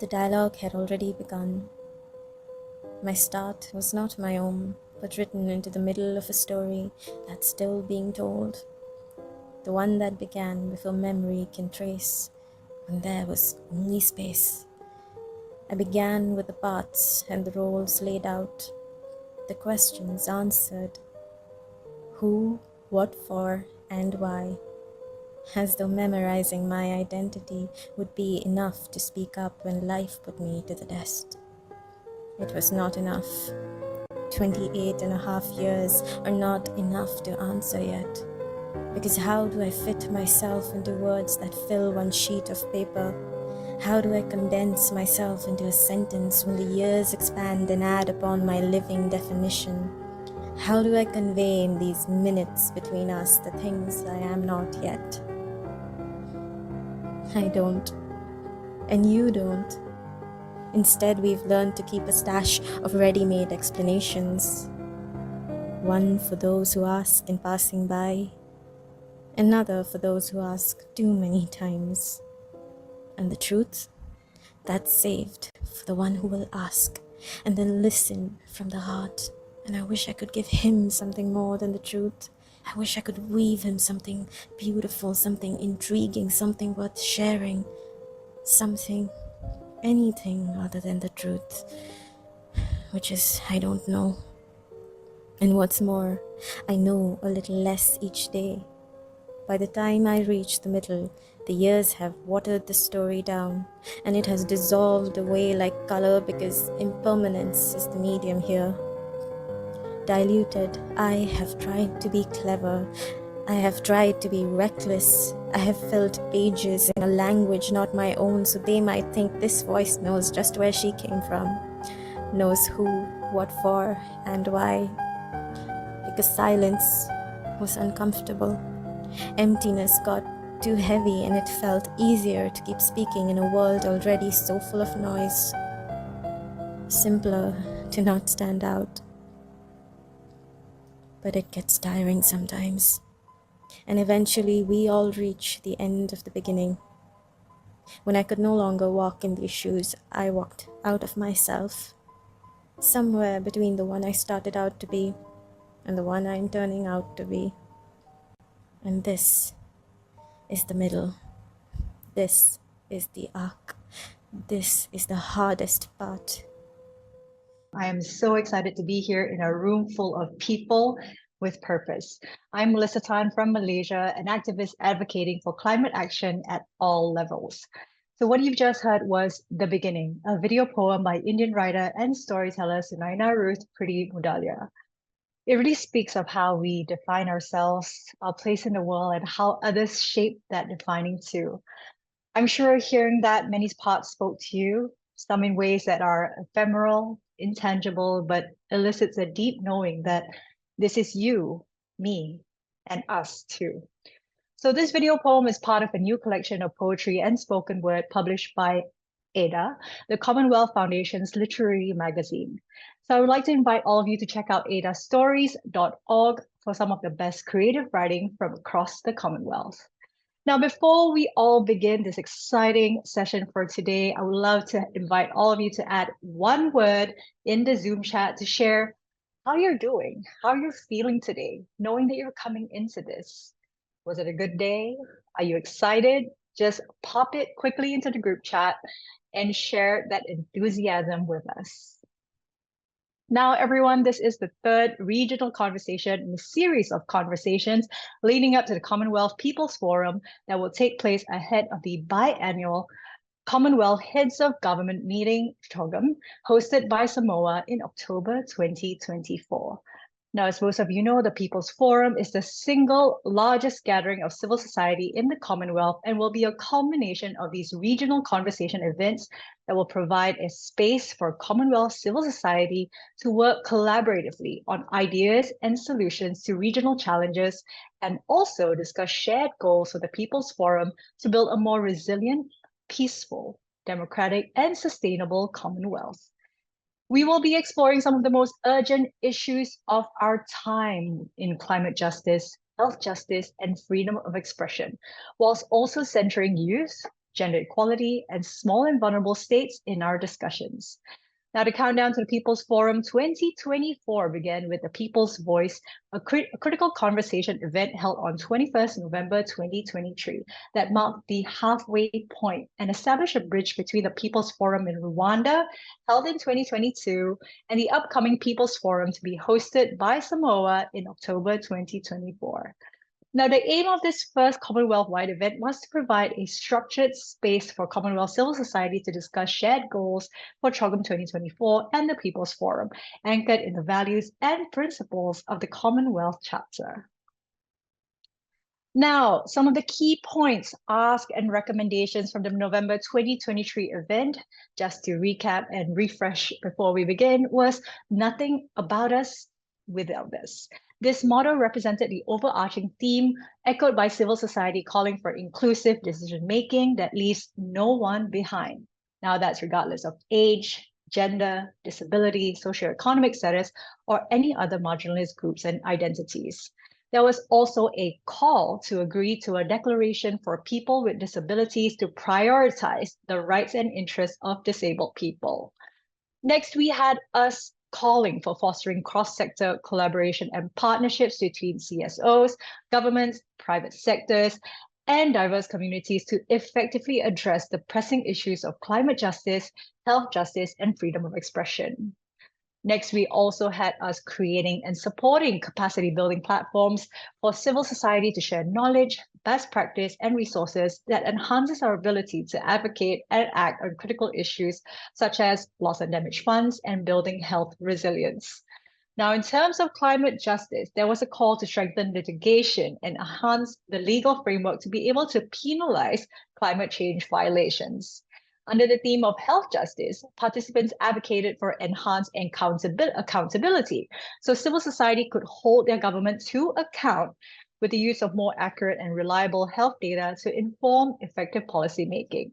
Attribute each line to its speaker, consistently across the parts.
Speaker 1: The dialogue had already begun. My start was not my own, but written into the middle of a story that's still being told. The one that began before memory can trace, when there was only space. I began with the parts and the roles laid out, the questions answered. Who, what for, and why. As though memorizing my identity would be enough to speak up when life put me to the test. It was not enough. 28 and a half years are not enough to answer yet. Because how do I fit myself into words that fill one sheet of paper? How do I condense myself into a sentence when the years expand and add upon my living definition? How do I convey in these minutes between us the things I am not yet? I don't, and you don't. Instead, we've learned to keep a stash of ready-made explanations. One for those who ask in passing by, another for those who ask too many times. And the truth? That's saved for the one who will ask and then listen from the heart. And I wish I could give him something more than the truth. I wish I could weave him something beautiful, something intriguing, something worth sharing. Something, anything other than the truth. Which is, I don't know. And what's more, I know a little less each day. By the time I reach the middle, the years have watered the story down, and it has dissolved away like color because impermanence is the medium here. Diluted, I have tried to be clever. I have tried to be reckless. I have filled pages in a language not my own, so they might think this voice knows just where she came from, knows who, what for, and why. Because silence was uncomfortable. Emptiness got too heavy, and it felt easier to keep speaking in a world already so full of noise. Simpler to not stand out. But it gets tiring sometimes. And eventually we all reach the end of the beginning. When I could no longer walk in these shoes, I walked out of myself. Somewhere between the one I started out to be and the one I'm turning out to be. And this is the middle. This is the arc. This is the hardest part.
Speaker 2: I am so excited to be here in a room full of people with purpose. I'm Melissa Tan from Malaysia, an activist advocating for climate action at all levels. So what you've just heard was The Beginning, a video poem by Indian writer and storyteller Sunaina Ruth Priti Mudalia. It really speaks of how we define ourselves, our place in the world, and how others shape that defining too. I'm sure hearing that many parts spoke to you, some in ways that are ephemeral, intangible, but elicits a deep knowing that this is you, me, and us too. So this video poem is part of a new collection of poetry and spoken word published by ADA, the Commonwealth Foundation's literary magazine. So I would like to invite all of you to check out adastories.org for some of the best creative writing from across the Commonwealth. Now, before we all begin this exciting session for today, I would love to invite all of you to add one word in the Zoom chat to share how you're doing, how you're feeling today, knowing that you're coming into this. Was it a good day? Are you excited? Just pop it quickly into the group chat and share that enthusiasm with us. Now, everyone, this is the third regional conversation in a series of conversations leading up to the Commonwealth People's Forum that will take place ahead of the biannual Commonwealth Heads of Government meeting, CHOGM, hosted by Samoa in October 2024. Now, as most of you know, the People's Forum is the single largest gathering of civil society in the Commonwealth and will be a culmination of these regional conversation events that will provide a space for Commonwealth civil society to work collaboratively on ideas and solutions to regional challenges and also discuss shared goals for the People's Forum to build a more resilient, peaceful, democratic, and sustainable Commonwealth. We will be exploring some of the most urgent issues of our time in climate justice, health justice, and freedom of expression, whilst also centering youth, gender equality, and small and vulnerable states in our discussions. Now, the countdown to the People's Forum 2024 began with the People's Voice, a critical conversation event held on 21st November 2023 that marked the halfway point and established a bridge between the People's Forum in Rwanda, held in 2022, and the upcoming People's Forum to be hosted by Samoa in October 2024. Now, the aim of this first Commonwealth-wide event was to provide a structured space for Commonwealth civil society to discuss shared goals for CHOGM 2024 and the People's Forum, anchored in the values and principles of the Commonwealth Charter. Now, some of the key points asked and recommendations from the November 2023 event, just to recap and refresh before we begin, was nothing about us without us. This motto represented the overarching theme echoed by civil society calling for inclusive decision-making that leaves no one behind. Now that's regardless of age, gender, disability, socioeconomic status, or any other marginalized groups and identities. There was also a call to agree to a declaration for people with disabilities to prioritize the rights and interests of disabled people. Next, we had us calling for fostering cross-sector collaboration and partnerships between CSOs, governments, private sectors, and diverse communities to effectively address the pressing issues of climate justice, health justice, and freedom of expression. Next, we also had us creating and supporting capacity building platforms for civil society to share knowledge, best practice, and resources that enhances our ability to advocate and act on critical issues such as loss and damage funds and building health resilience. Now, in terms of climate justice, there was a call to strengthen litigation and enhance the legal framework to be able to penalize climate change violations. Under the theme of health justice, participants advocated for enhanced accountability, so civil society could hold their government to account with the use of more accurate and reliable health data to inform effective policymaking.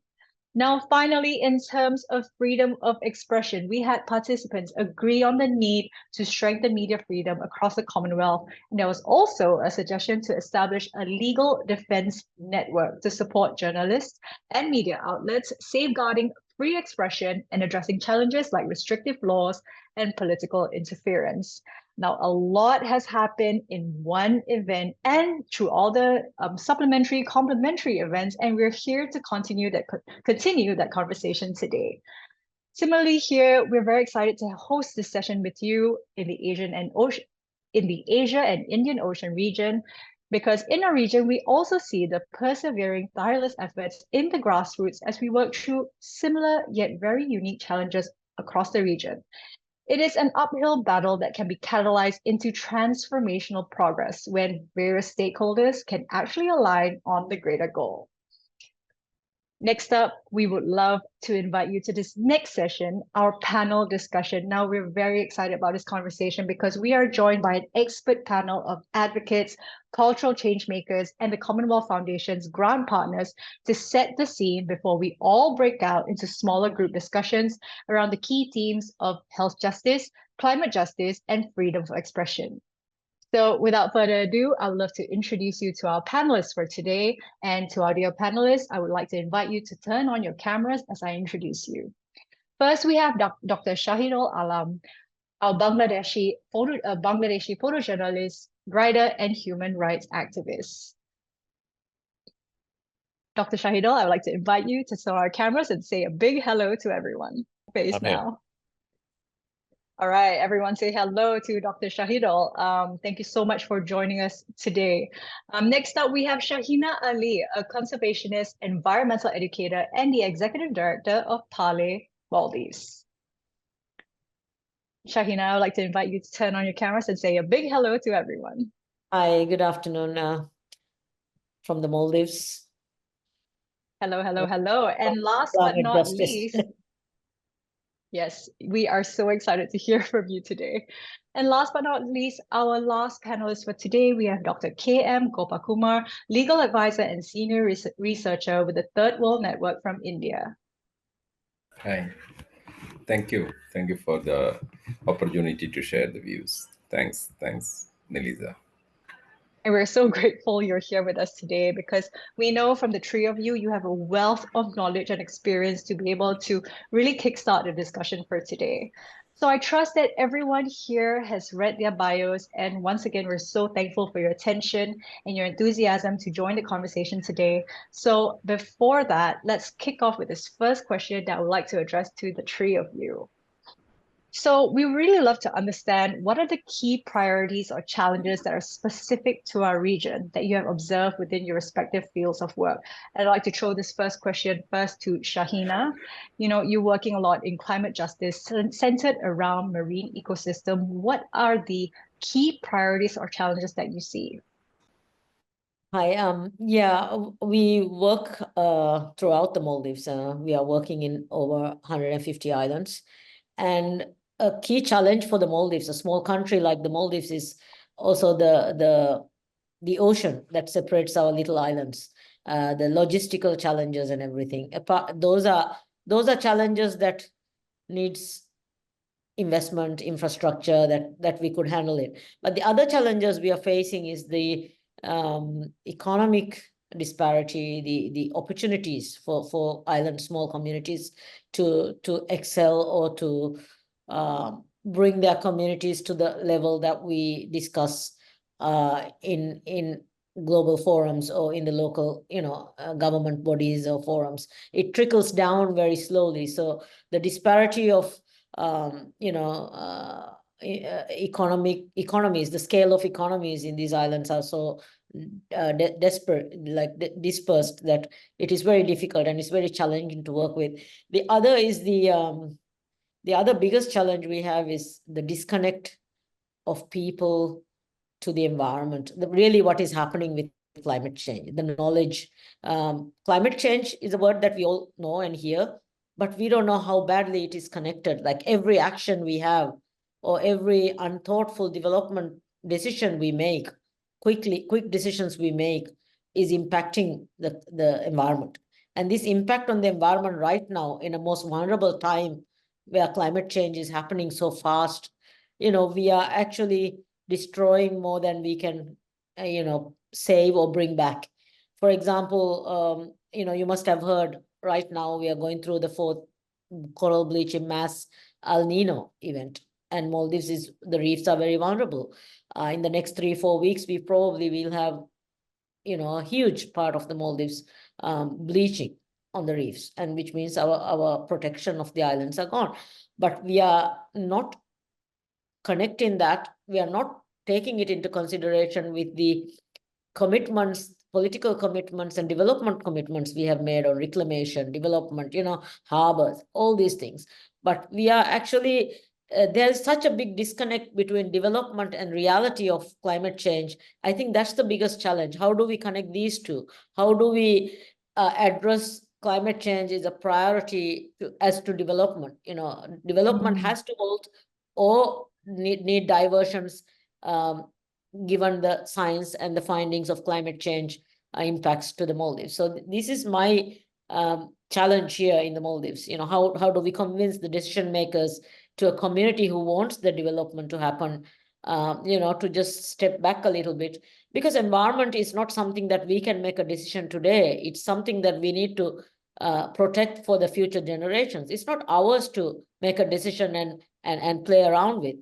Speaker 2: Now, finally, in terms of freedom of expression, we had participants agree on the need to strengthen media freedom across the Commonwealth. And there was also a suggestion to establish a legal defense network to support journalists and media outlets, safeguarding free expression and addressing challenges like restrictive laws and political interference. Now, a lot has happened in one event and through all the complementary events, and we're here to continue that conversation today. Similarly, here we're very excited to host this session with you in the Asia and Indian Ocean region, because in our region we also see the persevering, tireless efforts in the grassroots as we work through similar yet very unique challenges across the region. It is an uphill battle that can be catalyzed into transformational progress when various stakeholders can actually align on the greater goal. Next up, we would love to invite you to this next session, our panel discussion. Now, we're very excited about this conversation because we are joined by an expert panel of advocates, cultural change makers, and the Commonwealth Foundation's grant partners to set the scene before we all break out into smaller group discussions around the key themes of health justice, climate justice, and freedom of expression. So without further ado, I would love to introduce you to our panelists for today. And to our dear panelists, I would like to invite you to turn on your cameras as I introduce you. First, we have Dr. Shahidul Alam, our Bangladeshi photojournalist, writer, and human rights activist. Dr. Shahidul, I would like to invite you to turn on our cameras and say a big hello to everyone. Face now. All right, everyone say hello to Dr. Shahidul. Thank you so much for joining us today. Next up, we have Shaahina Ali, a conservationist, environmental educator, and the executive director of Parley, Maldives. Shaahina, I would like to invite you to turn on your cameras and say a big hello to everyone.
Speaker 3: Hi, good afternoon from the Maldives.
Speaker 2: Hello, hello, hello. And last but not least, yes, we are so excited to hear from you today. And last but not least, our last panelist for today, we have Dr. K.M. Gopakumar, legal advisor and senior researcher with the Third World Network from India.
Speaker 4: Hi, thank you. Thank you for the opportunity to share the views. Thanks, Melissa.
Speaker 2: And we're so grateful you're here with us today because we know from the three of you, you have a wealth of knowledge and experience to be able to really kickstart the discussion for today. So I trust that everyone here has read their bios. And once again, we're so thankful for your attention and your enthusiasm to join the conversation today. So before that, let's kick off with this first question that I would like to address to the three of you. So we really love to understand what are the key priorities or challenges that are specific to our region that you have observed within your respective fields of work. And I'd like to throw this first question first to Shaahina. You know, you're working a lot in climate justice centered around marine ecosystem. What are the key priorities or challenges that you see?
Speaker 3: Hi, yeah, we work throughout the Maldives. We are working in over 150 islands. And a key challenge for the Maldives, a small country like the Maldives, is also the ocean that separates our little islands, the logistical challenges and everything. Those are challenges that needs investment, infrastructure that we could handle it. But the other challenges we are facing is the economic disparity, the opportunities for island small communities to excel or to bring their communities to the level that we discuss in global forums or in the local, government bodies or forums. It trickles down very slowly. So the disparity of economies, the scale of economies in these islands are so dispersed that it is very difficult and it's very challenging to work with. The other is the other biggest challenge we have is the disconnect of people to the environment. Really what is happening with climate change, the knowledge. Climate change is a word that we all know and hear, but we don't know how badly it is connected. Like every action we have or every unthoughtful development decision we make, quick decisions we make is impacting the environment. And this impact on the environment right now in a most vulnerable time where climate change is happening so fast, we are actually destroying more than we can, save or bring back. For example, you must have heard right now we are going through the 4th coral bleaching mass El Nino event, and Maldives the reefs are very vulnerable. In the next 3-4 weeks, we probably will have, a huge part of the Maldives bleaching on the reefs, and which means our protection of the islands are gone. But we are not connecting that. We are not taking it into consideration with the commitments, political commitments and development commitments we have made on reclamation, development, harbors, all these things. But we are actually, there's such a big disconnect between development and reality of climate change. I think that's the biggest challenge. How do we connect these two? How do we address climate change is a priority as to development? Development has to hold or need diversions given the science and the findings of climate change impacts to the Maldives. So this is my challenge here in the Maldives. How do we convince the decision makers to a community who wants the development to happen, to just step back a little bit, because environment is not something that we can make a decision today. It's something that we need to protect for the future generations. It's not ours to make a decision and play around with.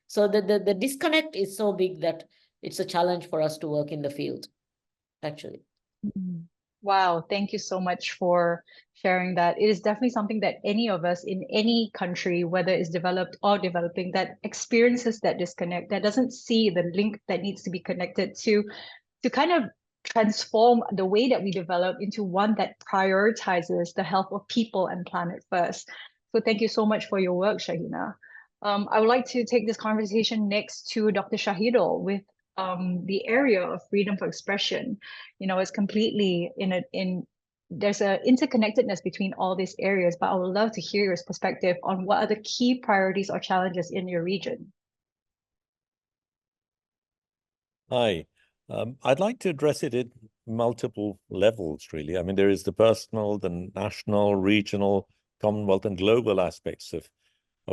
Speaker 3: So the disconnect is so big that it's a challenge for us to work in the field, actually.
Speaker 2: Wow, thank you so much for sharing that. It is definitely something that any of us in any country, whether it's developed or developing, that experiences that disconnect, that doesn't see the link that needs to be connected to kind of transform the way that we develop into one that prioritizes the health of people and planet first. So thank you so much for your work, Shaahina. I would like to take this conversation next to Dr. Shahidul with the area of freedom for expression. It's completely there's an interconnectedness between all these areas, but I would love to hear your perspective on what are the key priorities or challenges in your region.
Speaker 5: Hi, I'd like to address it at multiple levels, really. I mean, there is the personal, the national, regional, Commonwealth, and global aspects of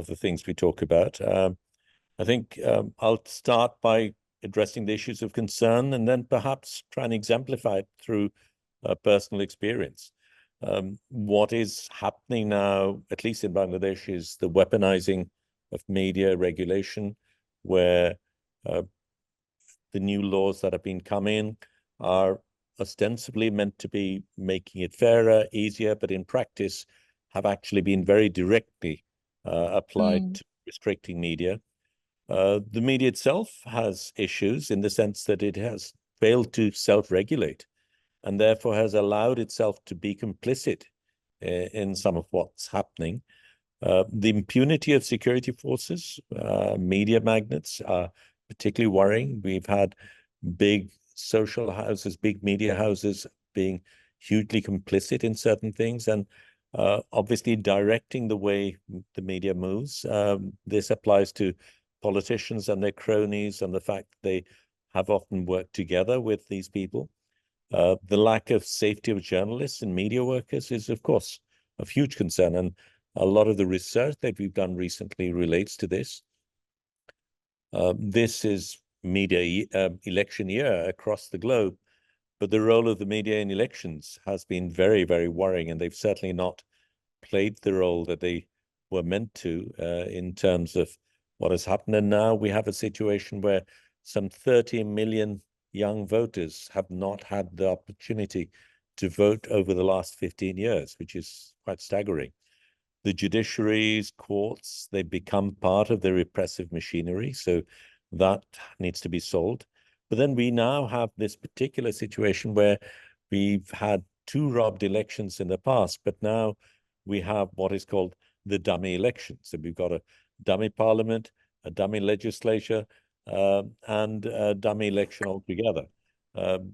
Speaker 5: the things we talk about. I think I'll start by addressing the issues of concern, and then perhaps try and exemplify it through personal experience. What is happening now, at least in Bangladesh, is the weaponizing of media regulation, where the new laws that have been come in are ostensibly meant to be making it fairer, easier, but in practice have actually been very directly applied to restricting media. The media itself has issues in the sense that it has failed to self-regulate and therefore has allowed itself to be complicit in some of what's happening. The impunity of security forces, media magnates, are particularly worrying. We've had big social houses, big media houses being hugely complicit in certain things and obviously directing the way the media moves. This applies to politicians and their cronies and the fact that they have often worked together with these people. The lack of safety of journalists and media workers is, of course, of huge concern. And a lot of the research that we've done recently relates to this. This is media election year across the globe, but the role of the media in elections has been very, very worrying, and they've certainly not played the role that they were meant to in terms of what has happened. And now we have a situation where some 30 million young voters have not had the opportunity to vote over the last 15 years, which is quite staggering. The judiciaries, courts, they become part of the repressive machinery. So that needs to be solved. But then we now have this particular situation where we've had 2 robbed elections in the past, but now we have what is called the dummy election. So we've got a dummy parliament, a dummy legislature, and a dummy election altogether.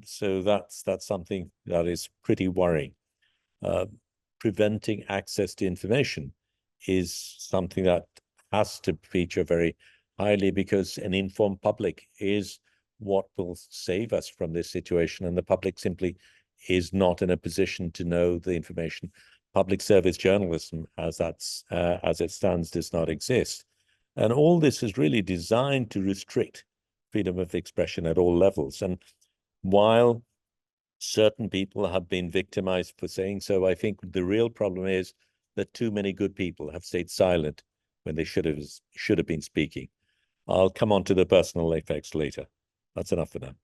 Speaker 5: So that's something that is pretty worrying. Preventing access to information is something that has to feature very highly, because an informed public is what will save us from this situation, and the public simply is not in a position to know the information. Public service journalism, as it stands, does not exist. And all this is really designed to restrict freedom of expression at all levels. And while certain people have been victimized for saying so, I think the real problem is that too many good people have stayed silent when they should have been speaking. I'll come on to the personal effects later. That's enough for now.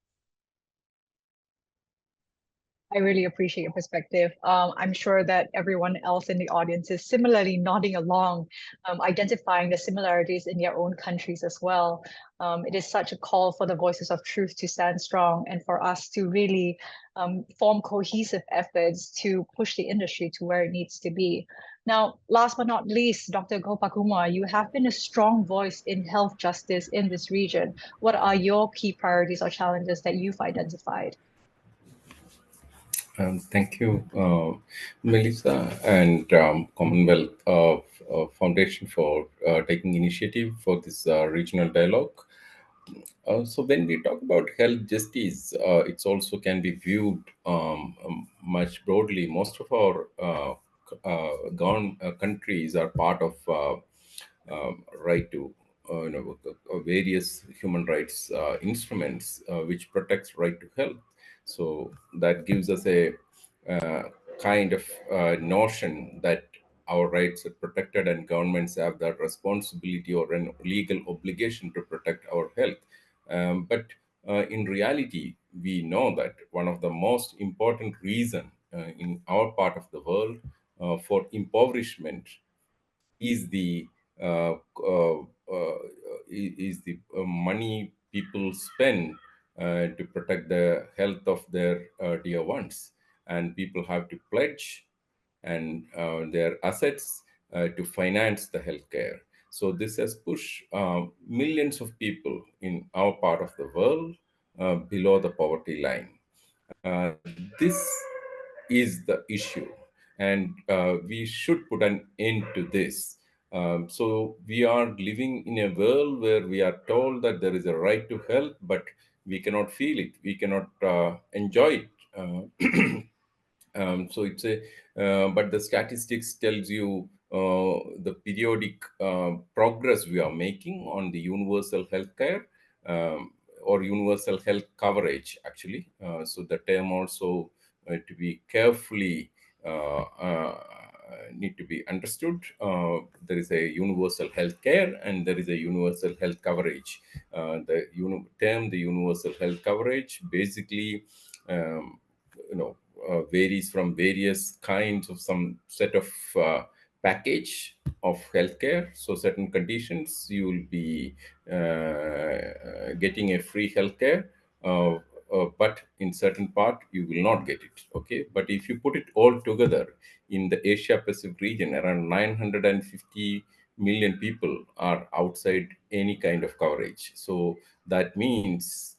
Speaker 2: I really appreciate your perspective. I'm sure that everyone else in the audience is similarly nodding along, identifying the similarities in their own countries as well. It is such a call for the voices of truth to stand strong and for us to really form cohesive efforts to push the industry to where it needs to be. Now, last but not least, Dr. Gopakumar, you have been a strong voice in health justice in this region. What are your key priorities or challenges that you've identified?
Speaker 4: Thank you, Melissa and Commonwealth Foundation for taking initiative for this regional dialogue. So when we talk about health justice, it's also can be viewed much broadly. Most of our countries are part of right to various human rights instruments which protects right to health. So that gives us a kind of notion that our rights are protected and governments have that responsibility or an legal obligation to protect our health. But in reality, we know that one of the most important reason in our part of the world for impoverishment is the uh, uh, uh, money people spend to protect the health of their dear ones, and people have to pledge and their assets to finance the healthcare. So this has pushed millions of people in our part of the world below the poverty line. Uh, this is the issue, and we should put an end to this. So we are living in a world where we are told that there is a right to health, but we cannot feel it, we cannot enjoy it. So it's a, but the statistics tells you the periodic progress we are making on the universal healthcare. or universal health coverage, actually. So the term also to be carefully need to be understood. There is a universal health care and there is a universal health coverage. The universal health coverage basically varies from various kinds of some set of package of healthcare. So certain conditions you will be getting a free healthcare, but in certain part you will not get it. Okay, but if you put it all together in the Asia Pacific region, around 950 million people are outside any kind of coverage. So that means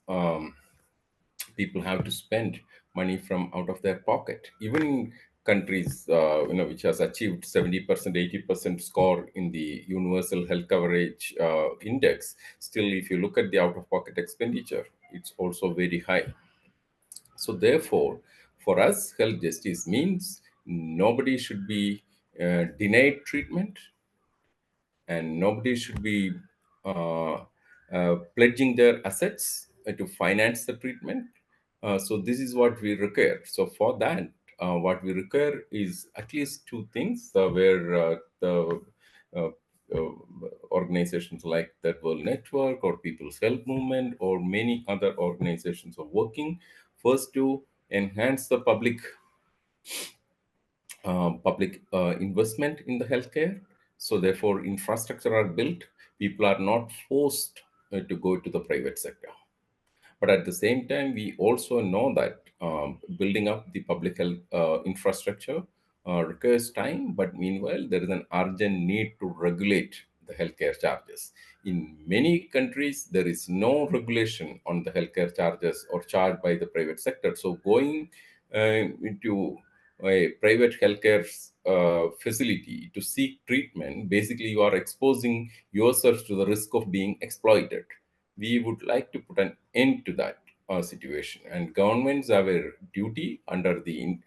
Speaker 4: people have to spend money from out of their pocket. Even in countries which has achieved 70%, 80% score in the universal health coverage index, still if you look at the out of pocket expenditure, it's also very high. So therefore, for us, health justice means nobody should be denied treatment, and nobody should be pledging their assets to finance the treatment. So this is what we require. So for that, what we require is at least two things, where the uh, uh, organizations like the World Network or People's Health Movement or many other organizations are working. First, to enhance the public investment in the healthcare. So therefore, infrastructure are built. People are not forced to go to the private sector. But at the same time, we also know that building up the public health infrastructure requires time. But meanwhile, there is an urgent need to regulate the healthcare charges. In many countries, there is no regulation on the healthcare charges or charged by the private sector. So going into a private healthcare facility to seek treatment, basically you are exposing yourself to the risk of being exploited. We would like to put an end to that situation, and governments have a duty under the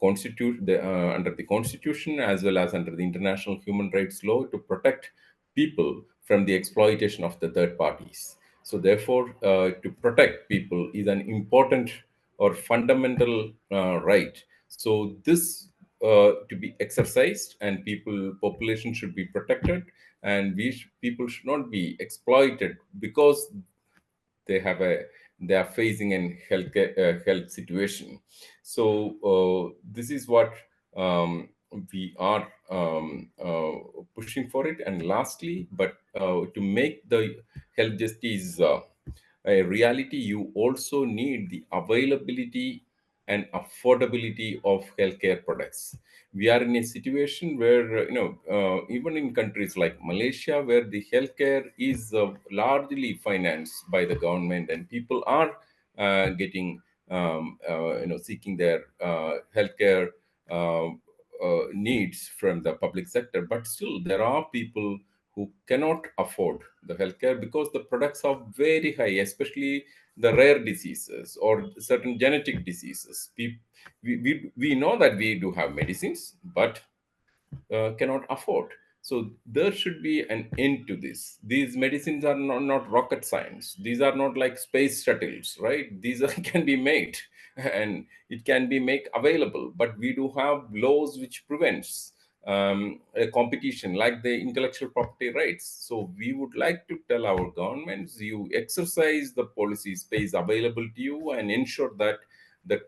Speaker 4: under the constitution as well as under the international human rights law to protect people from the exploitation of the third parties. So therefore, to protect people is an important or fundamental right. So this to be exercised, and population should be protected, and people should not be exploited because they are facing an health situation. So this is what we are pushing for it. And lastly, but to make the health justice a reality, you also need the availability and affordability of healthcare products. We are in a situation where even in countries like Malaysia, where the healthcare is largely financed by the government, and people are getting seeking their healthcare needs from the public sector. But still there are people who cannot afford the healthcare because the products are very high, especially the rare diseases or certain genetic diseases. We know that we do have medicines, but cannot afford. So there should be an end to this. These medicines are not rocket science. These are not like space shuttles, right? These can be made and it can be make available. But we do have laws which prevents a competition like the intellectual property rights. So we would like to tell our governments, you exercise the policy space available to you and ensure that the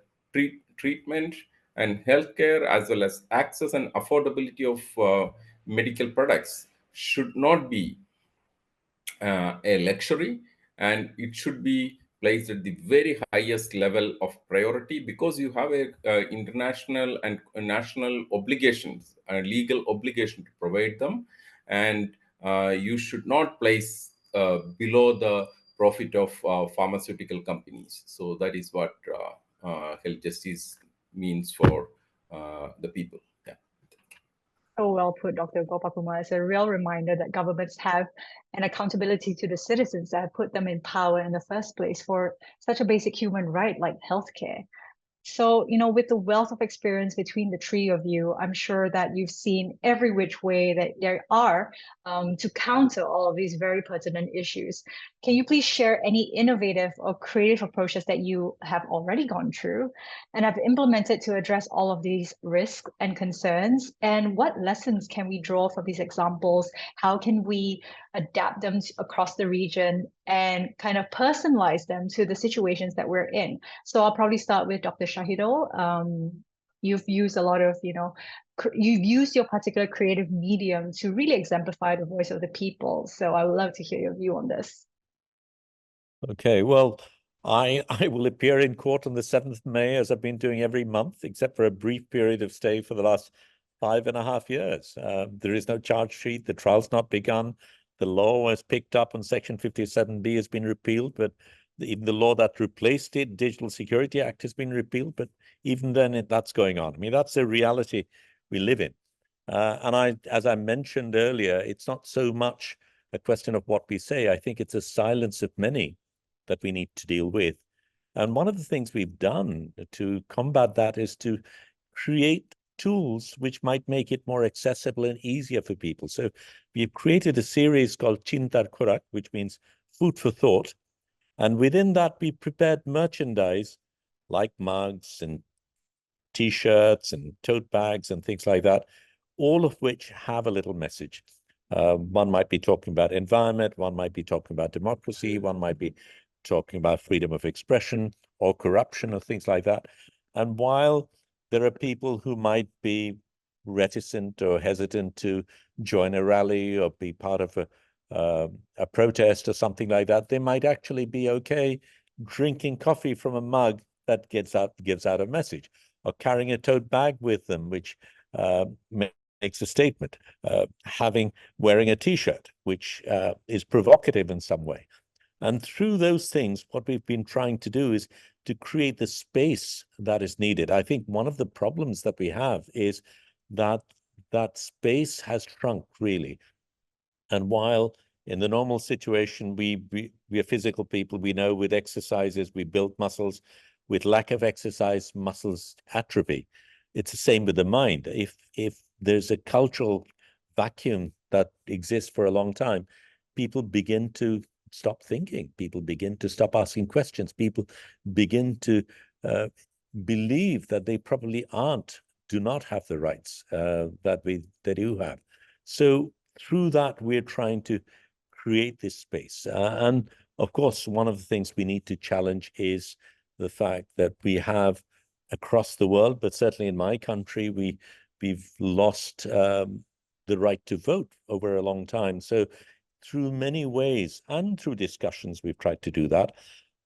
Speaker 4: treatment and healthcare as well as access and affordability of medical products should not be a luxury, and it should be placed at the very highest level of priority, because you have a international and national obligations, a legal obligation to provide them, and you should not place below the profit of pharmaceutical companies. So that is what health justice means for the people. Yeah.
Speaker 2: So well put, Dr. Gopakumar. It's a real reminder that governments have an accountability to the citizens that have put them in power in the first place for such a basic human right like healthcare. So, with the wealth of experience between the three of you, I'm sure that you've seen every which way that there are to counter all of these very pertinent issues. Can you please share any innovative or creative approaches that you have already gone through and have implemented to address all of these risks and concerns? And what lessons can we draw from these examples? How can we adapt them across the region and kind of personalize them to the situations that we're in? So I'll probably start with Dr. Shahidul. You've used a lot of, you've used your particular creative medium to really exemplify the voice of the people. So I would love to hear your view on this.
Speaker 5: Okay, well, I will appear in court on the 7th of May, as I've been doing every month, except for a brief period of stay for the last 5.5 years. There is no charge sheet. The trial's not begun. The law was picked up on Section 57B has been repealed, but even the law that replaced it, Digital Security Act, has been repealed. But even then, that's going on. I mean, that's the reality we live in. And as I mentioned earlier, it's not so much a question of what we say. I think it's a silence of many that we need to deal with. And one of the things we've done to combat that is to create tools which might make it more accessible and easier for people. So we've created a series called Chintar Kurak, which means food for thought. And within that, we prepared merchandise like mugs and T-shirts and tote bags and things like that, all of which have a little message. One might be talking about environment, one might be talking about democracy, one might be talking about freedom of expression or corruption or things like that. And while there are people who might be reticent or hesitant to join a rally or be part of a protest or something like that, they might actually be okay drinking coffee from a mug that gives out a message, or carrying a tote bag with them, which makes a statement, wearing a T-shirt, which is provocative in some way. And through those things, what we've been trying to do is to create the space that is needed. I think one of the problems that we have is that that space has shrunk, really. And while in the normal situation, we are physical people, we know with exercises, we build muscles. With lack of exercise, muscles atrophy. It's the same with the mind. If there's a cultural vacuum that exists for a long time, people begin to stop thinking. People begin to stop asking questions. People begin to believe that they probably do not have the rights that they do have. So through that, we're trying to create this space. And of course, one of the things we need to challenge is the fact that we have across the world, but certainly in my country, we've lost the right to vote over a long time. So through many ways and through discussions, we've tried to do that.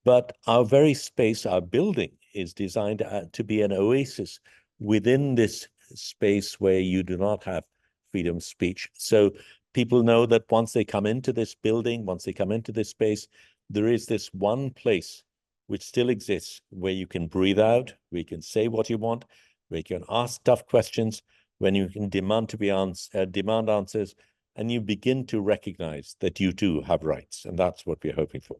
Speaker 5: But our very space, our building, is designed to be an oasis within this space where you do not have freedom of speech. So people know that once they come into this building, once they come into this space, there is this one place which still exists where you can breathe out, where you can say what you want, where you can ask tough questions, when you can demand answers, and you begin to recognize that you too have rights. And that's what we're hoping for.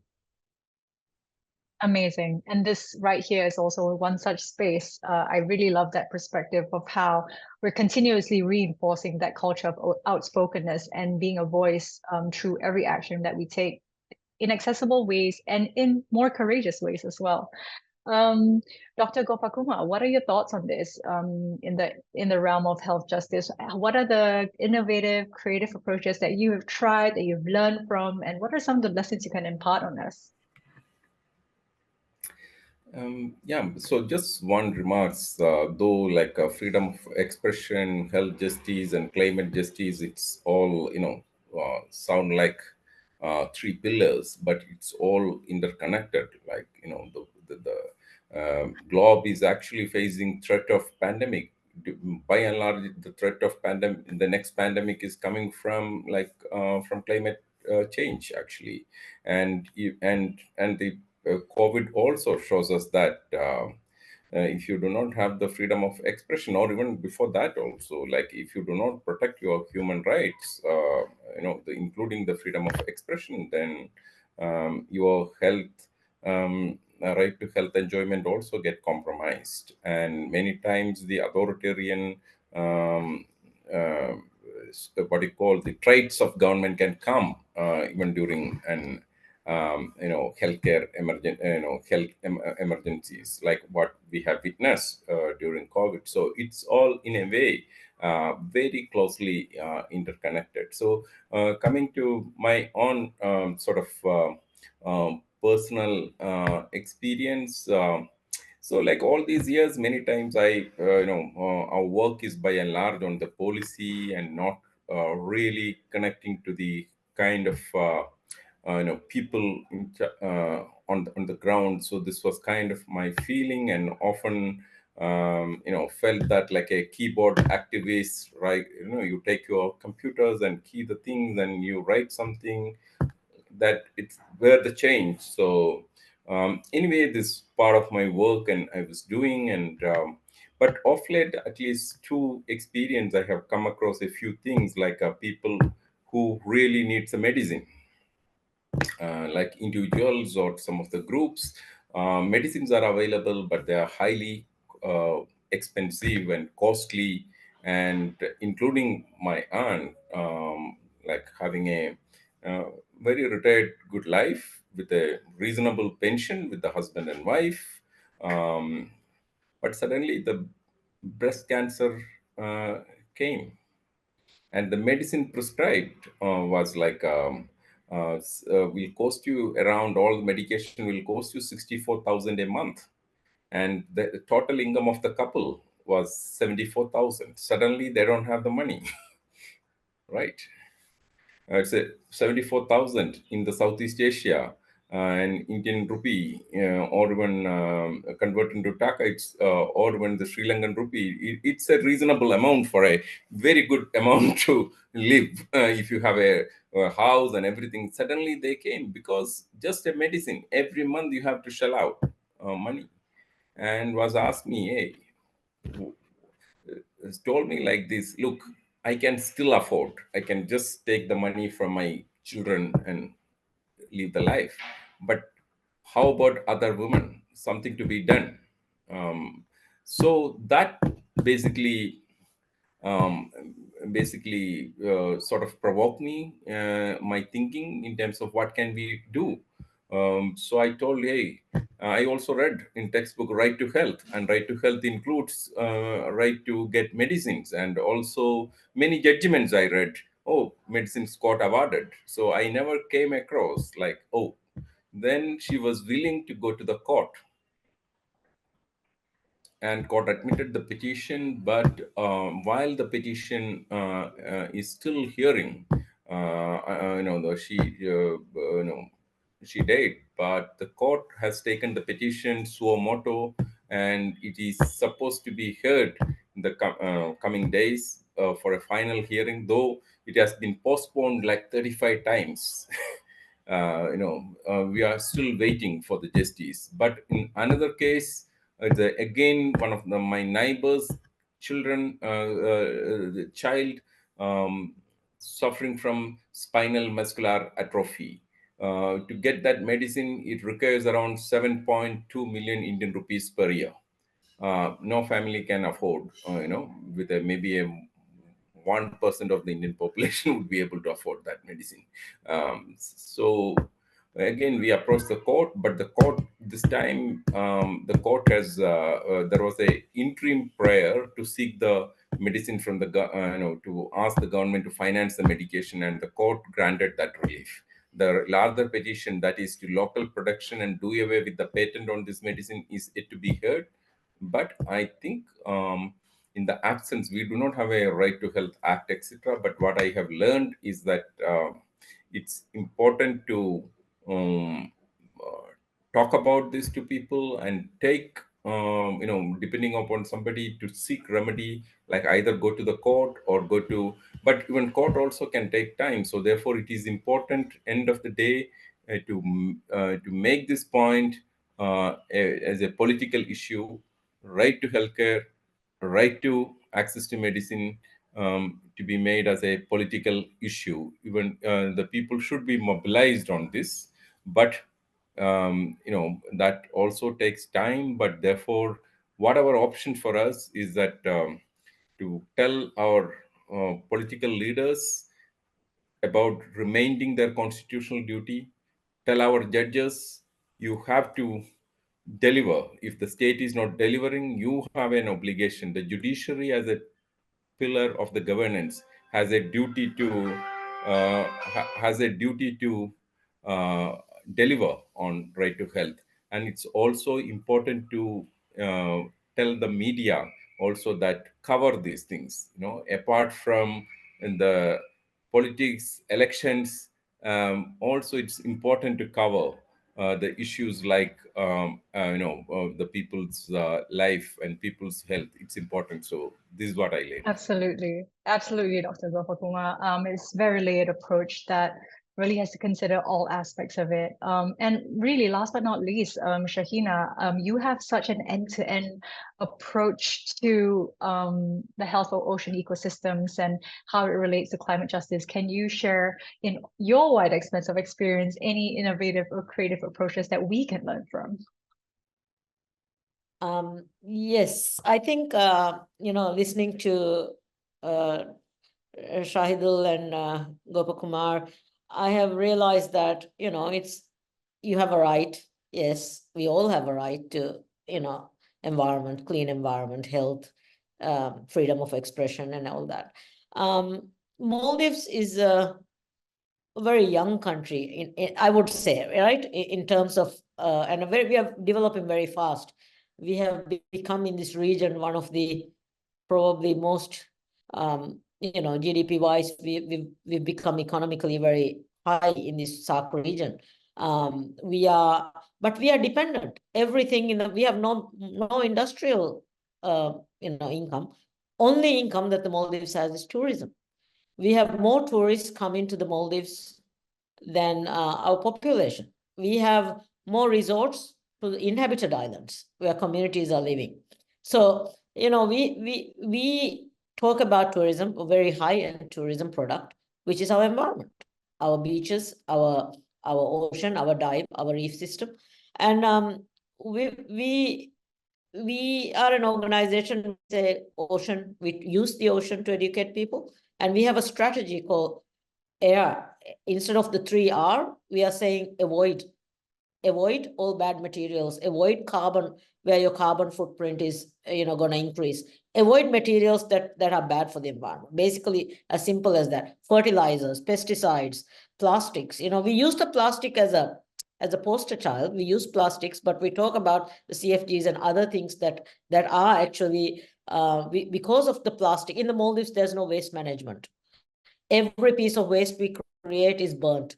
Speaker 2: Amazing. And this right here is also one such space. I really love that perspective of how we're continuously reinforcing that culture of outspokenness and being a voice through every action that we take in accessible ways and in more courageous ways as well. Dr. Gopakumar, what are your thoughts on this in the realm of health justice? What are the innovative, creative approaches that you have tried, that you've learned from, and what are some of the lessons you can impart on us?
Speaker 4: Yeah, so just one remarks, though, like freedom of expression, health justice, and climate justice, it's all, sound like three pillars, but it's all interconnected. Like, the globe is actually facing threat of pandemic. By and large, the threat of pandemic, the next pandemic is coming from from climate change, actually, and the COVID also shows us that if you do not have the freedom of expression, or even before that also, like if you do not protect your human rights, including the freedom of expression, then your health right to health enjoyment also get compromised, and many times the authoritarian um, what you call the traits of government can come even during an healthcare emergencies like what we have witnessed during COVID. So it's all in a way very closely interconnected. So coming to my own sort of personal experience. So, like all these years, many times our work is by and large on the policy and not really connecting to the kind of people on the ground. So this was kind of my feeling, and often felt that like a keyboard activist, right? You take your computers and key the things, and you write something that it's where the change. So anyway, this part of my work and I was doing, and but of late, at least two experience, I have come across a few things like people who really need some medicine, like individuals or some of the groups. Medicines are available, but they are highly expensive and costly, and including my aunt, like having a uh, very retired good life with a reasonable pension with the husband and wife. But suddenly the breast cancer came, and the medicine prescribed was like will cost you around, all the medication will cost you 64,000 a month, and the total income of the couple was 74,000. Suddenly they don't have the money. Right. It's a 74,000 in the Southeast Asia, and Indian rupee, or even converted into taka, it's or even the Sri Lankan rupee. It's a reasonable amount for a very good amount to live if you have a house and everything. Suddenly they came because just a medicine every month you have to shell out money, and was asked me, hey, told me like this, look, I can still afford, I can just take the money from my children and live the life, but how about other women, something to be done. So that basically um, sort of provoked me, my thinking in terms of what can we do. So I told, hey, I also read in textbook right to health, and right to health includes right to get medicines, and also many judgments I read. Oh, medicines got awarded. So I never came across like, oh, then she was willing to go to the court, and court admitted the petition. But while the petition is still hearing, she she died, but the court has taken the petition suo moto, and it is supposed to be heard in the coming days for a final hearing, though it has been postponed like 35 times. We are still waiting for the justice. But in another case, again, one of my neighbors' children, the child suffering from spinal muscular atrophy. To get that medicine, it requires around 7.2 million Indian rupees per year. No family can afford, with maybe a 1% of the Indian population would be able to afford that medicine. So again, we approached the court, but the court this time, the court has there was a interim prayer to seek the medicine from the to ask the government to finance the medication, and the court granted that relief. The larger petition, that is to local production and do away with the patent on this medicine, is yet to be heard. But I think in the absence, we do not have a right to health act, etc. But what I have learned is that it's important to talk about this to people and take depending upon somebody, to seek remedy, like either go to the court or go to, but even court also can take time. So therefore it is important, end of the day, to make this point as a political issue. Right to healthcare, right to access to medicine, to be made as a political issue. Even the people should be mobilized on this. But that also takes time, but therefore, whatever option for us is that to tell our political leaders about remaining their constitutional duty, tell our judges, you have to deliver. If the state is not delivering, you have an obligation. The judiciary, as a pillar of the governance, has a duty to uh, deliver on right to health. And it's also important to uh, tell the media also that cover these things, apart from in the politics, elections. Also, it's important to cover the issues like the people's life and people's health. It's important. So this is what I learned.
Speaker 2: Absolutely. Absolutely, Dr. Gopakumar. It's a very layered approach that really has to consider all aspects of it. And really, last but not least, Shaahina, you have such an end-to-end approach to the health of ocean ecosystems and how it relates to climate justice. Can you share, in your wide expanse of experience, any innovative or creative approaches that we can learn from?
Speaker 3: Yes, I think, listening to Shahidul and Gopakumar, I have realized that, you have a right. Yes, we all have a right to, environment, clean environment, health, freedom of expression and all that. Maldives is a very young country, I would say, right? In terms of, we are developing very fast. We have become in this region one of the probably most, GDP-wise, we've become economically very high in this SAARC region. But we are dependent. Everything we have no industrial, income. Only income that the Maldives has is tourism. We have more tourists coming to the Maldives than our population. We have more resorts to the inhabited islands where communities are living. So, we talk about tourism, a very high-end tourism product, which is our environment, our beaches, our ocean, our dive, our reef system. And we are an organization, say ocean, we use the ocean to educate people. And we have a strategy called AIR. Instead of the 3R, we are saying avoid all bad materials, avoid carbon, where your carbon footprint is, going to increase. Avoid materials that are bad for the environment. Basically, as simple as that. Fertilizers, pesticides, plastics. We use the plastic as a poster child. We use plastics, but we talk about the CFGs and other things that are actually, because of the plastic. In the Maldives, there's no waste management. Every piece of waste we create is burnt,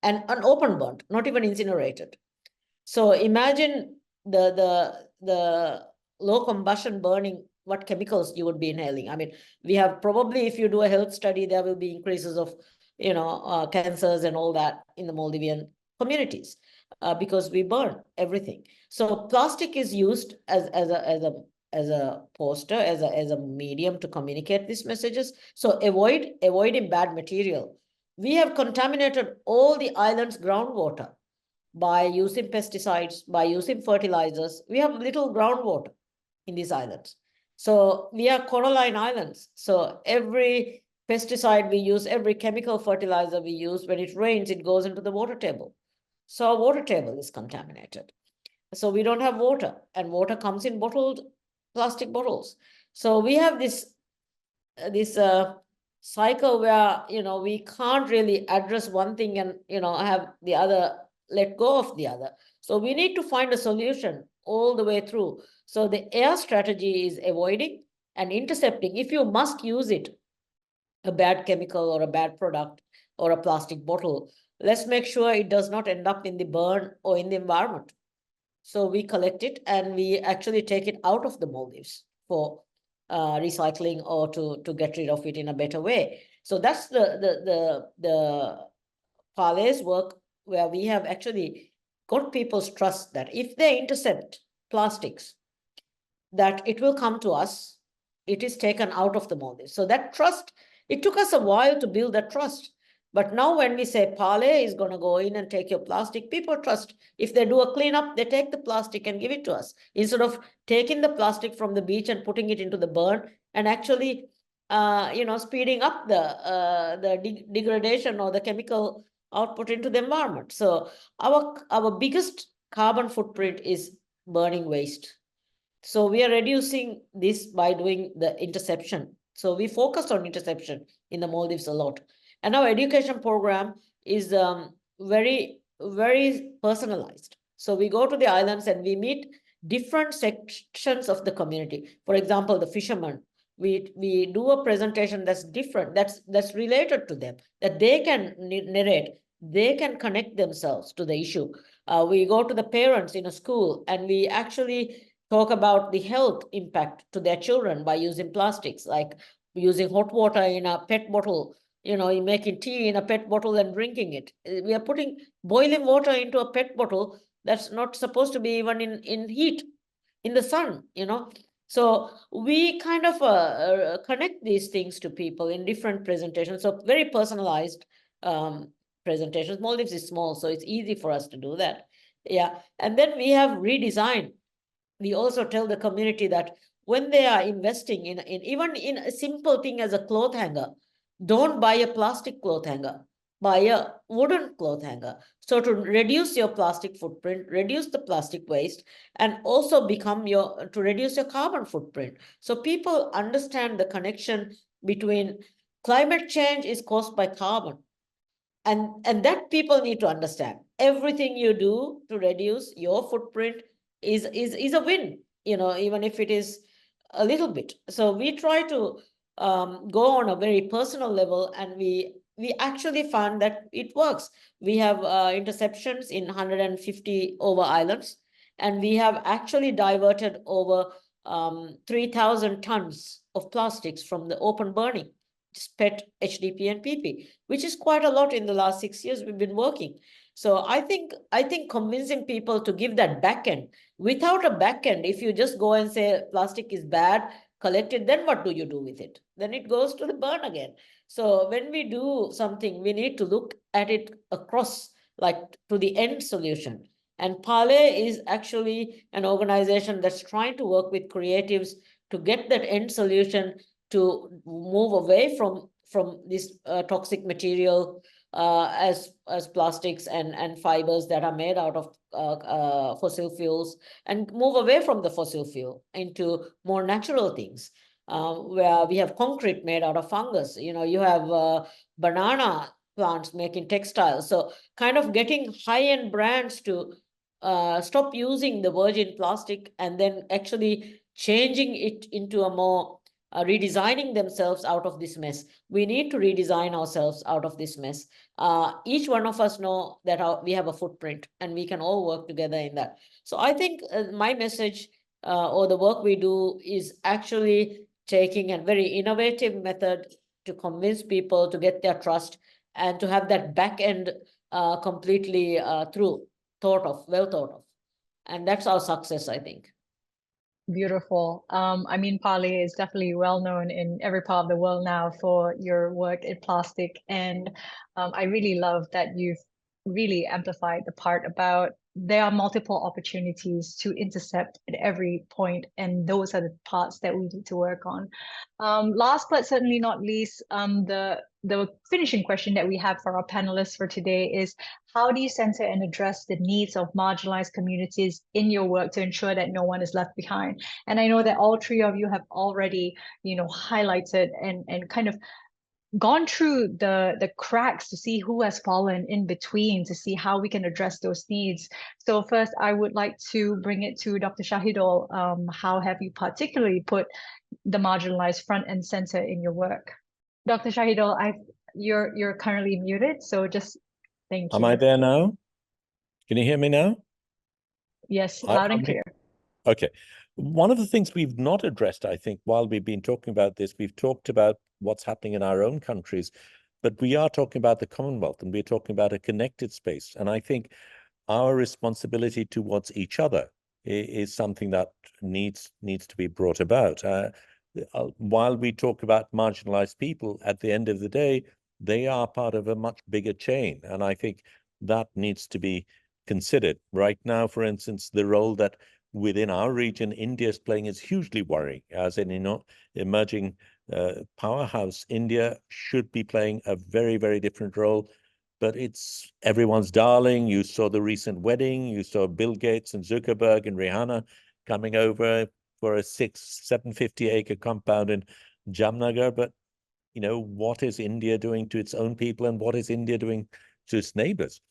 Speaker 3: and an open burnt, not even incinerated. So imagine the low combustion burning, what chemicals you would be inhaling. I mean, we have probably, if you do a health study, there will be increases of, cancers and all that in the Maldivian communities, because we burn everything. So plastic is used as a poster, as a medium to communicate these messages. So avoiding bad material. We have contaminated all the island's groundwater by using pesticides, by using fertilizers. We have little groundwater in these islands. So we are coralline islands. So every pesticide we use, every chemical fertilizer we use, when it rains, it goes into the water table. So our water table is contaminated. So we don't have water, and water comes in bottled plastic bottles. So we have this cycle where, we can't really address one thing and, have the other, let go of the other. So we need to find a solution all the way through. So the AIR strategy is avoiding and intercepting. If you must use it, a bad chemical or a bad product or a plastic bottle, let's make sure it does not end up in the burn or in the environment. So we collect it and we actually take it out of the Maldives for recycling or to get rid of it in a better way. So that's the Parley's work, where we have actually got people's trust that if they intercept plastics, that it will come to us. It is taken out of the Maldives. So that trust, it took us a while to build that trust. But now when we say Parley is going to go in and take your plastic, people trust. If they do a cleanup, they take the plastic and give it to us. Instead of taking the plastic from the beach and putting it into the burn and actually, speeding up the degradation or the chemical output into the environment. So our biggest carbon footprint is burning waste. So we are reducing this by doing the interception. So we focused on interception in the Maldives a lot. And our education program is very, very personalized. So we go to the islands and we meet different sections of the community. For example, the fishermen, we do a presentation that's different, that's related to them, that they can narrate, they can connect themselves to the issue. We go to the parents in a school and we actually talk about the health impact to their children by using plastics, like using hot water in a PET bottle, making tea in a PET bottle and drinking it. We are putting boiling water into a PET bottle that's not supposed to be even in heat, in the sun, So we kind of connect these things to people in different presentations. So very personalized presentations. Maldives is small, so it's easy for us to do that. Yeah. And then we have redesigned. We also tell the community that when they are investing in even in a simple thing as a cloth hanger, don't buy a plastic cloth hanger, buy a wooden cloth hanger. So to reduce your plastic footprint, reduce the plastic waste, and also to reduce your carbon footprint. So people understand the connection between climate change is caused by carbon. And that people need to understand. Everything you do to reduce your footprint is a win, even if it is a little bit. So we try to go on a very personal level, and we actually found that it works. We have interceptions in 150 over islands, and we have actually diverted over 3,000 tons of plastics from the open burning, PET, HDP, and PP, which is quite a lot in the last 6 years we've been working. So I think convincing people to give that back end. Without a back end, if you just go and say plastic is bad, collect it, then what do you do with it? Then it goes to the burn again. So when we do something, we need to look at it across, like to the end solution. And Parley is actually an organization that's trying to work with creatives to get that end solution, to move away from this toxic material as plastics and fibers that are made out of fossil fuels, and move away from the fossil fuel into more natural things, where we have concrete made out of fungus. You have banana plants making textiles. So kind of getting high-end brands to stop using the virgin plastic and then actually changing it into a more redesigning themselves out of this mess. We need to redesign ourselves out of this mess. Each one of us know that we have a footprint, and we can all work together in that. So I think my message or the work we do is actually taking a very innovative method to convince people, to get their trust, and to have that back end completely well thought of. And that's our success, I think.
Speaker 2: Beautiful. I mean, Parley is definitely well known in every part of the world now for your work in plastic. And I really love that you've really amplified the part about there are multiple opportunities to intercept at every point, and those are the parts that we need to work on. Last but certainly not least, the finishing question that we have for our panelists for today is, how do you center and address the needs of marginalized communities in your work to ensure that no one is left behind? And I know that all three of you have already, highlighted and kind of gone through the cracks to see who has fallen in between, to see how we can address those needs. So first, I would like to bring it to Dr. Shahidul. How have you particularly put the marginalized front and center in your work? Dr. Shahidul, you're currently muted, so just thank you.
Speaker 5: Am I there now? Can you hear me now?
Speaker 2: Yes, loud and clear.
Speaker 5: Okay. One of the things we've not addressed, I think, while we've been talking about this, we've talked about what's happening in our own countries, but we are talking about the Commonwealth, and we're talking about a connected space. And I think our responsibility towards each other is something that needs to be brought about. While we talk about marginalized people, at the end of the day, they are part of a much bigger chain. And I think that needs to be considered. Right now, for instance, the role that within our region India is playing is hugely worrying. As an emerging powerhouse, India should be playing a very, very different role. But it's everyone's darling. You saw the recent wedding. You saw Bill Gates and Zuckerberg and Rihanna coming over for a 750-acre compound in Jamnagar. But what is India doing to its own people, and what is India doing to its neighbors?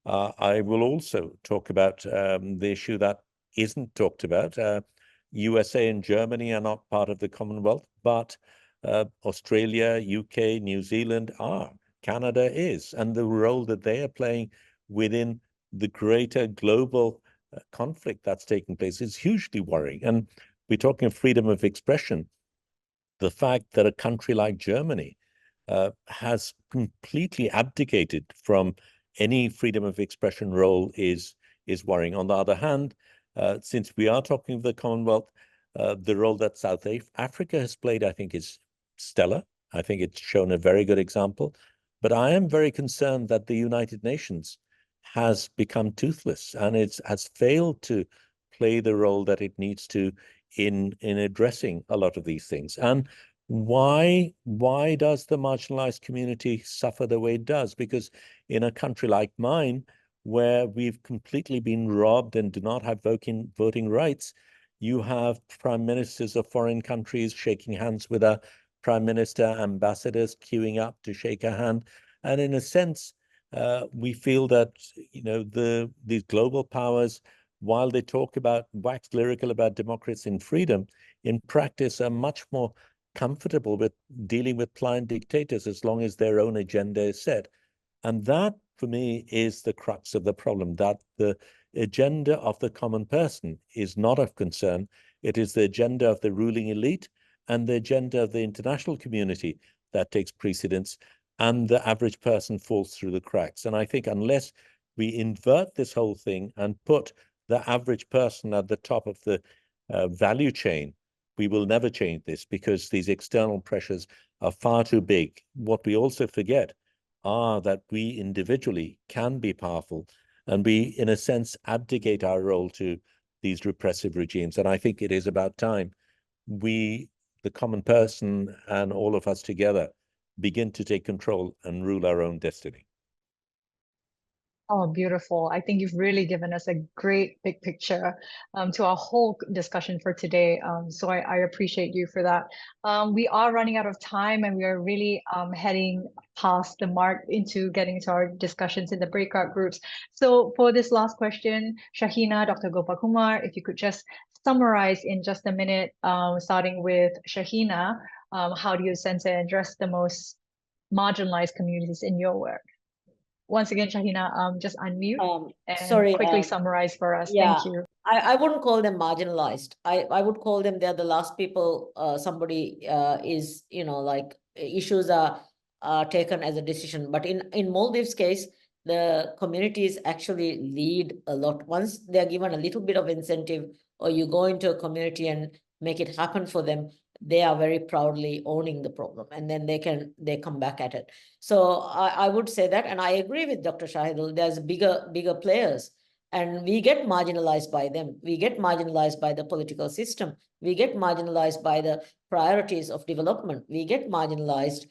Speaker 5: I will also talk about the issue that isn't talked about. USA and Germany are not part of the Commonwealth, but Australia, UK, New Zealand are. Canada is. And the role that they are playing within the greater global conflict that's taking place is hugely worrying. And we're talking of freedom of expression. The fact that a country like Germany has completely abdicated from any freedom of expression role is worrying. On the other hand, since we are talking of the Commonwealth, the role that South Africa has played, I think, is stellar. I think it's shown a very good example. But I am very concerned that the United Nations has become toothless, and it has failed to play the role that it needs to in addressing a lot of these things. And why does the marginalized community suffer the way it does? Because in a country like mine, where we've completely been robbed and do not have voting rights, you have prime ministers of foreign countries shaking hands with our prime minister, ambassadors queuing up to shake a hand. And in a sense, we feel that these global powers, while they wax lyrical about democracy and freedom, in practice are much more comfortable with dealing with pliant dictators as long as their own agenda is set. And that, for me, is the crux of the problem, that the agenda of the common person is not of concern. It is the agenda of the ruling elite and the agenda of the international community that takes precedence, and the average person falls through the cracks. And I think unless we invert this whole thing and put the average person at the top of the value chain, we will never change this, because these external pressures are far too big. What we also forget are that we individually can be powerful, and we, in a sense, abdicate our role to these repressive regimes. And I think it is about time we, the common person, and all of us together begin to take control and rule our own destiny.
Speaker 2: Oh, beautiful. I think you've really given us a great big picture to our whole discussion for today. So I appreciate you for that. We are running out of time, and we are really heading past the mark into getting to our discussions in the breakout groups. So for this last question, Shaahina, Dr. Gopakumar, if you could just summarize in just a minute, starting with Shaahina, how do you sense and address the most marginalized communities in your work? Once again, Shaahina, just unmute and quickly summarize for us.
Speaker 3: Yeah,
Speaker 2: Thank you.
Speaker 3: I wouldn't call them marginalized. I would call them they're the last people somebody is, like issues are taken as a decision. But in Maldives' case, the communities actually lead a lot. Once they're given a little bit of incentive, or you go into a community and make it happen for them, they are very proudly owning the problem, and then they come back at it. So I would say that, and I agree with Dr. Shahidul, there's bigger players, and we get marginalized by them. We get marginalized by the political system. We get marginalized by the priorities of development. We get marginalized,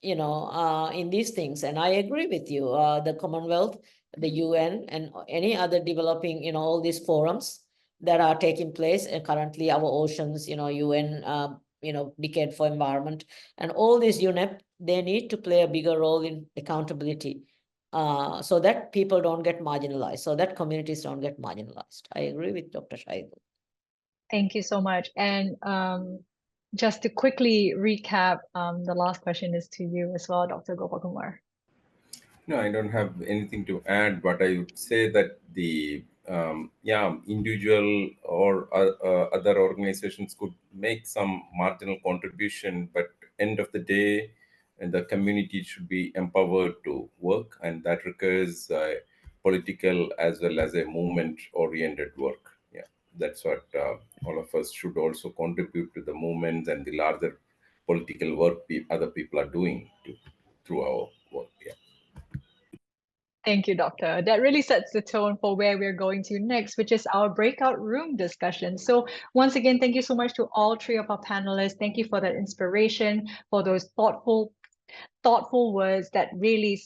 Speaker 3: in these things. And I agree with you, the Commonwealth, the UN, and any other developing, all these forums that are taking place, and currently our oceans, UN, Decade for Environment, and all these UNEP, they need to play a bigger role in accountability, so that people don't get marginalized, so that communities don't get marginalized. I agree with Dr. Shahidul.
Speaker 2: Thank you so much. And just to quickly recap, the last question is to you as well, Dr. Gopakumar.
Speaker 4: No, I don't have anything to add, but I would say that the individual or other organizations could make some marginal contribution, but end of the day, and the community should be empowered to work, and that requires political as well as a movement-oriented work. Yeah, that's what all of us should also contribute to the movements and the larger political work other people are doing too. through our work. Yeah.
Speaker 2: Thank you, Doctor. That really sets the tone for where we're going to next, which is our breakout room discussion. So once again, thank you so much to all three of our panelists. Thank you for that inspiration, for those thoughtful words that really,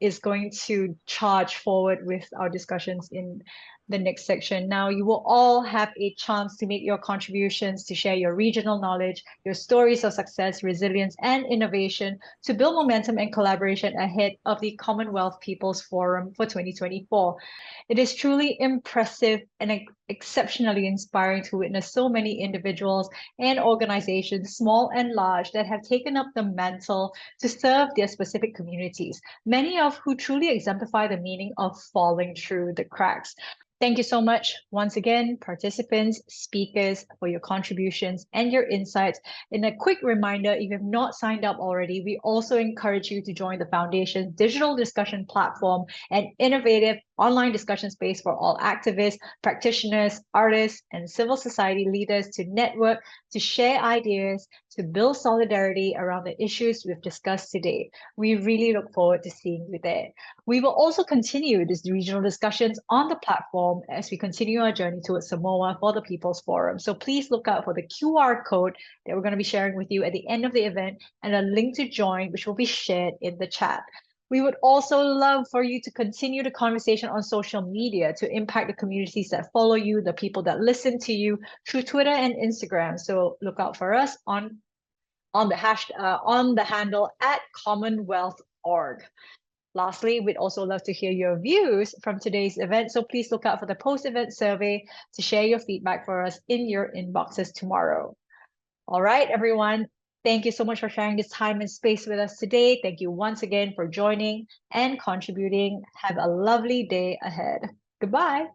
Speaker 2: is going to charge forward with our discussions in the next section. Now, you will all have a chance to make your contributions, to share your regional knowledge, your stories of success, resilience, and innovation to build momentum and collaboration ahead of the Commonwealth People's Forum for 2024. It is truly impressive and exceptionally inspiring to witness so many individuals and organizations, small and large, that have taken up the mantle to serve their specific communities, many of who truly exemplify the meaning of falling through the cracks. Thank you so much once again, participants, speakers, for your contributions and your insights. And a quick reminder, if you have not signed up already, we also encourage you to join the Foundation's digital discussion platform, an innovative online discussion space for all activists, practitioners, artists, and civil society leaders to network, to share ideas, to build solidarity around the issues we've discussed today. We really look forward to seeing you there. We will also continue these regional discussions on the platform as we continue our journey towards Samoa for the People's Forum. So please look out for the QR code that we're going to be sharing with you at the end of the event and a link to join, which will be shared in the chat. We would also love for you to continue the conversation on social media to impact the communities that follow you, the people that listen to you through Twitter and Instagram. So look out for us on the handle @Commonwealth.org. Lastly, we'd also love to hear your views from today's event. So please look out for the post-event survey to share your feedback for us in your inboxes tomorrow. All right, everyone. Thank you so much for sharing this time and space with us today. Thank you once again for joining and contributing. Have a lovely day ahead. Goodbye.